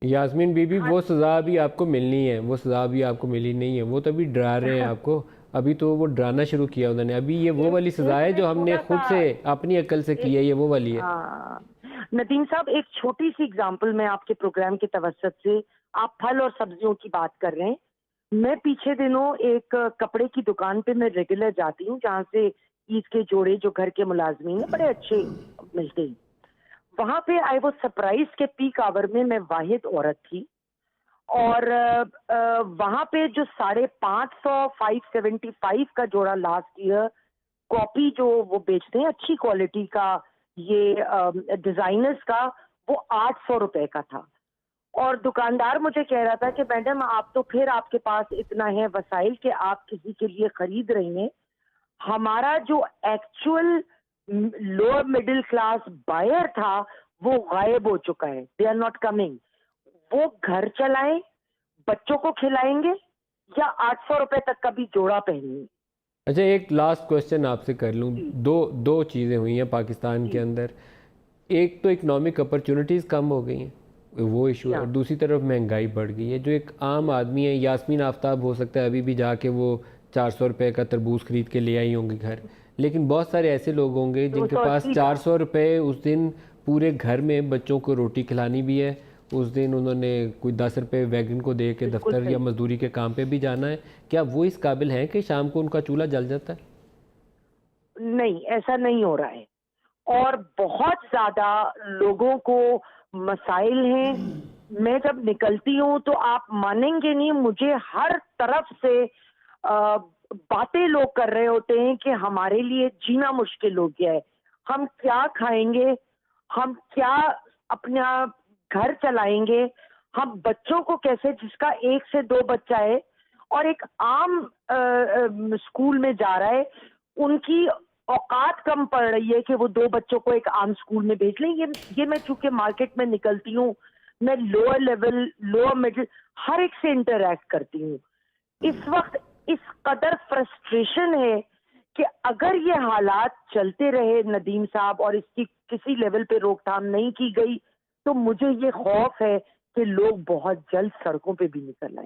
Yasmin be be, ہاں وہ سزا بھی آپ کو ملنی ہے، وہ سزا بھی آپ کو ملی نہیں ہے، وہ تو ابھی ڈرا رہے ہیں آپ کو. ابھی تو وہ ڈرانا شروع کیا انہوں نے. ابھی یہ وہ ایک والی سزا ایک ہے میں جو ہم نے چھوٹا خود سا سے اپنی عقل سے کی ہے، یہ وہ والی ہے. ہاں ندیم صاحب، ایک چھوٹی سی اگزامپل میں آپ کے پروگرام کے توسط سے، آپ پھل اور سبزیوں کی بات کر رہے ہیں. میں پیچھے دنوں ایک کپڑے کی دکان پہ میں ریگولر جاتی ہوں، جہاں سے عید کے جوڑے جو گھر کے ملازمین ہیں بڑے اچھے ملتے ہیں. وہاں پہ آئی واز سرپرائز کے پیک آور میں واحد عورت تھی. اور وہاں پہ جو 550 575 کا جوڑا لاسٹ ایئر کاپی جو وہ بیچتے ہیں اچھی کوالٹی کا، یہ ڈیزائنرز کا، وہ 800 روپے کا تھا. اور دکاندار مجھے کہہ رہا تھا کہ میڈم آپ تو پھر آپ کے پاس اتنا ہے وسائل کہ آپ کسی کے لیے خرید رہی ہیں. ہمارا جو actual lower middle class buyer تھا وہ غائب ہو چکا ہے. They are not coming. وہ گھر چلائیں، بچوں کو کھلائیں گے، یا 800 روپے تک کا بھی جوڑا پہنیں گے. اچھا، ایک لاسٹ کوشچن آپ سے کر لوں. جی دو چیزیں ہوئی ہیں پاکستان کے جی اندر. ایک تو اکنامک اپرچونٹیز کم ہو گئی ہیں، وہ ایشو جی ہے، ہاں. اور دوسری طرف مہنگائی بڑھ گئی ہے. جو ایک عام آدمی ہے، یاسمین آفتاب ہو سکتا ہے ابھی بھی جا کے وہ 400 روپے کا تربوز خرید کے لے آئی ہوں گی گھر، لیکن بہت سارے ایسے لوگ ہوں گے دو جن کے سو پاس اسی کا 400 روپے اس دن پورے گھر میں بچوں کو روٹی کھلانی بھی ہے. اس دن انہوں نے کوئی 10 روپے ویگن کو دے کے بالکل دفتر یا صحیح. مزدوری کے کام پہ بھی جانا ہے. کیا وہ اس قابل ہیں کہ شام کو ان کا چولہا جل جاتا ہے؟ نہیں، ایسا نہیں ہو رہا ہے. اور بہت زیادہ لوگوں کو مسائل ہیں. میں جب نکلتی ہوں تو آپ مانیں گے نہیں، مجھے ہر طرف سے باتیں لوگ کر رہے ہوتے ہیں کہ ہمارے لیے جینا مشکل ہو گیا ہے، ہم کیا کھائیں گے، ہم کیا اپنا گھر چلائیں گے، ہم بچوں کو کیسے، جس کا 1 سے 2 بچہ ہے اور ایک عام اسکول میں جا رہا ہے، ان کی اوقات کم پڑ رہی ہے کہ وہ 2 بچوں کو ایک عام اسکول میں بھیج لیں. یہ میں چونکہ مارکیٹ میں نکلتی ہوں، میں لوور لیول، لوور مڈل، ہر ایک سے انٹریکٹ کرتی ہوں. اس وقت اس قدر فرسٹریشن ہے کہ اگر یہ حالات چلتے رہے ندیم صاحب اور اس کی کسی لیول پہ روک تھام نہیں کی گئی تو مجھے یہ خوف ہے کہ لوگ بہت جلد سڑکوں پہ بھی نکل آئیں.